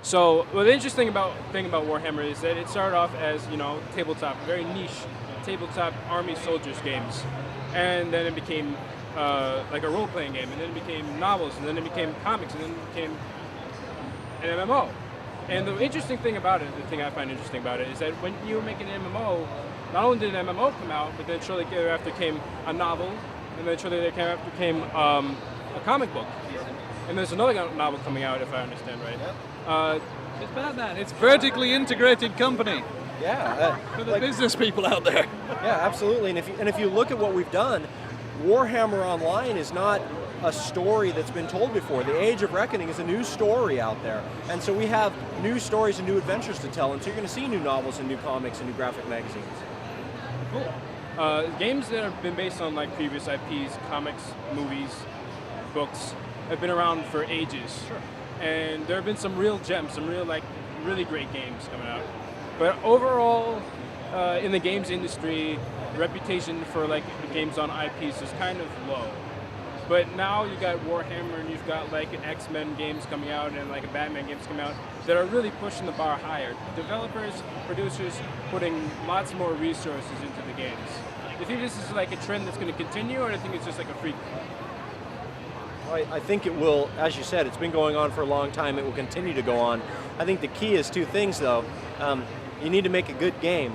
So, well, the interesting thing about Warhammer is that it started off as, tabletop, very niche tabletop army soldiers games, and then it became like a role-playing game, and then it became novels, and then it became comics, and then it became an MMO. And the interesting thing about it, the thing I find interesting about it, is that when you make an MMO, not only did an MMO come out, but then shortly thereafter came a novel, and then shortly thereafter came a comic book. And there's another novel coming out, if I understand right. Yep. It's Batman. It's vertically integrated company. Yeah. For the business people out there. Yeah, absolutely. And if you look at what we've done, Warhammer Online is not a story that's been told before. The Age of Reckoning is a new story out there. And so we have new stories and new adventures to tell, and so you're going to see new novels and new comics and new graphic magazines. Cool. Games that have been based on like previous IPs, comics, movies, books, have been around for ages. Sure. And there have been some real gems, some real really great games coming out. But overall, in the games industry, the reputation for like games on IPs is kind of low. But now you got Warhammer, and you've got like X-Men games coming out, and like a Batman games coming out that are really pushing the bar higher. Developers, producers, putting lots more resources into the games. Do you think this is like a trend that's going to continue, or do you think it's just like a freak? Well, I think it will, as you said, it's been going on for a long time. It will continue to go on. I think the key is two things, though. You need to make a good game.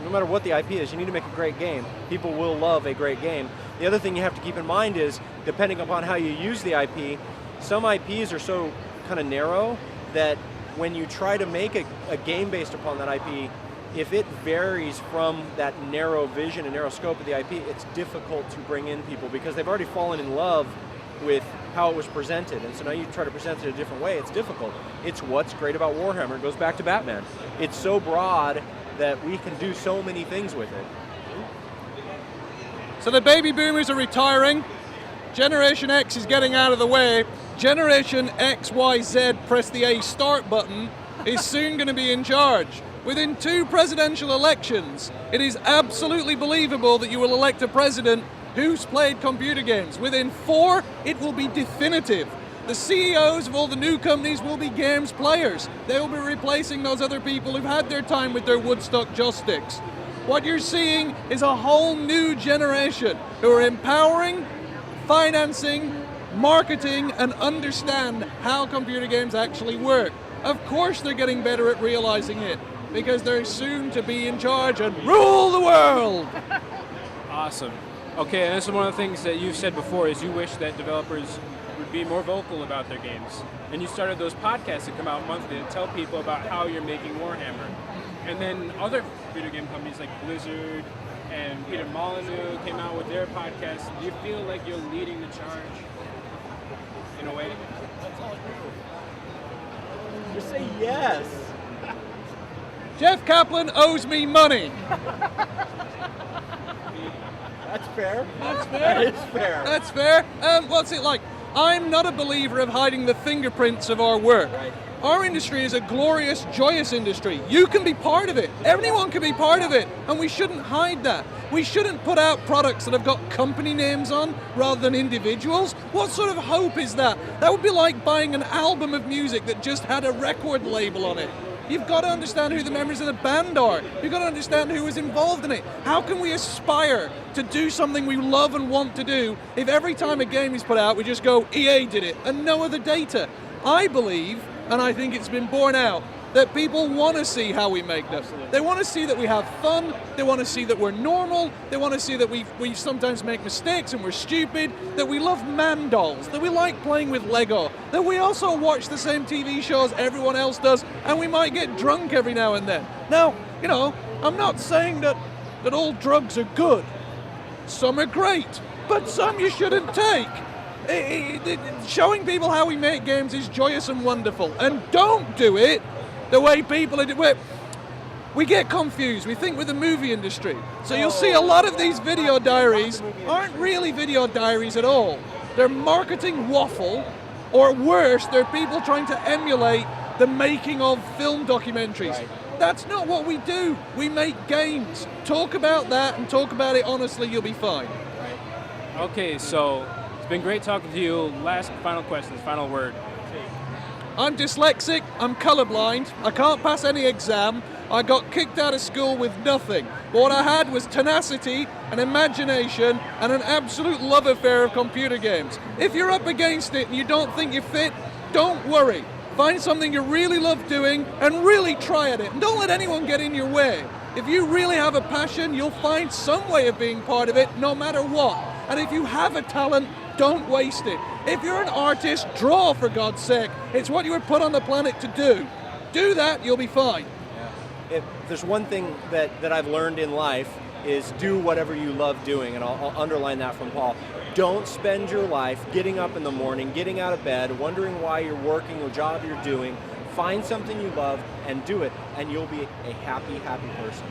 No matter what the IP is, you need to make a great game. People will love a great game. The other thing you have to keep in mind is, depending upon how you use the IP, some IPs are so kind of narrow that when you try to make a game based upon that IP, if it varies from that narrow vision and narrow scope of the IP, it's difficult to bring in people because they've already fallen in love with how it was presented, and so now you try to present it a different way, it's difficult. It's what's great about Warhammer. It goes back to Batman. It's so broad that we can do so many things with it. So the baby boomers are retiring, Generation X is getting out of the way, Generation XYZ, press the A start button, is soon going to be in charge. Within 2 presidential elections, it is absolutely believable that you will elect a president who's played computer games. Within 4, it will be definitive. The CEOs of all the new companies will be games players. They will be replacing those other people who've had their time with their Woodstock joysticks. What you're seeing is a whole new generation who are empowering, financing, marketing, and understand how computer games actually work. Of course they're getting better at realizing it, because they're soon to be in charge and rule the world! Awesome. Okay, and this is one of the things that you've said before, is you wish that developers would be more vocal about their games. And you started those podcasts that come out monthly to tell people about how you're making Warhammer. And then other video game companies like Blizzard and Peter Molyneux came out with their podcasts. Do you feel like you're leading the charge in a way? Just say yes. Jeff Kaplan owes me money. That's fair. That's fair. That is fair. That's fair. What's it like? I'm not a believer of hiding the fingerprints of our work. Right. Our industry is a glorious, joyous industry. You can be part of it. Everyone can be part of it. And we shouldn't hide that. We shouldn't put out products that have got company names on rather than individuals. What sort of hope is that? That would be like buying an album of music that just had a record label on it. You've got to understand who the members of the band are. You've got to understand who was involved in it. How can we aspire to do something we love and want to do if every time a game is put out we just go, EA did it, and no other data? I believe, and I think it's been borne out, that people want to see how we make them. They want to see that we have fun, they want to see that we're normal, they want to see that we sometimes make mistakes and we're stupid, that we love man dolls, that we like playing with Lego, that we also watch the same TV shows everyone else does, and we might get drunk every now and then. Now, you know, I'm not saying that all drugs are good. Some are great, but some you shouldn't take. Showing people how we make games is joyous and wonderful, and don't do it the way people are doing. We get confused. We think we're the movie industry. So you'll see a lot of these video diaries aren't really video diaries at all. They're marketing waffle, or worse, they're people trying to emulate the making of film documentaries. Right. That's not what we do. We make games. Talk about that and talk about it honestly, you'll be fine. Right. Okay, so it's been great talking to you. Last, final questions, final word. I'm dyslexic, I'm colorblind, I can't pass any exam, I got kicked out of school with nothing. But what I had was tenacity, an imagination, and an absolute love affair of computer games. If you're up against it and you don't think you're fit, don't worry. Find something you really love doing and really try at it. And don't let anyone get in your way. If you really have a passion, you'll find some way of being part of it, no matter what. And if you have a talent, don't waste it. If you're an artist, draw, for God's sake. It's what you were put on the planet to do. Do that, you'll be fine. If there's one thing that I've learned in life is do whatever you love doing, and I'll underline that from Paul. Don't spend your life getting up in the morning, getting out of bed, wondering why you're working or job you're doing. Find something you love and do it, and you'll be a happy, happy person.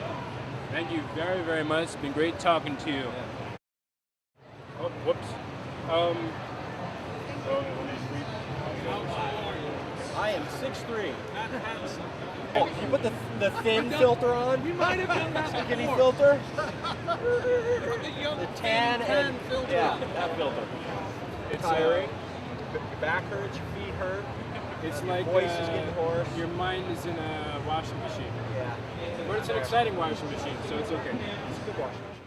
Thank you very, very much. It's been great talking to you. Oh, whoops. I am 6'3". Oh, you put the thin filter on? We might have done that Skinny before. filter? The Tan and filter. yeah, that filter. It's Tiring. Your back hurts, your feet hurt. It's your like voice is getting hoarse. your mind is in a washing machine. Yeah. But it's an exciting washing machine, so it's okay. It's a good washing machine.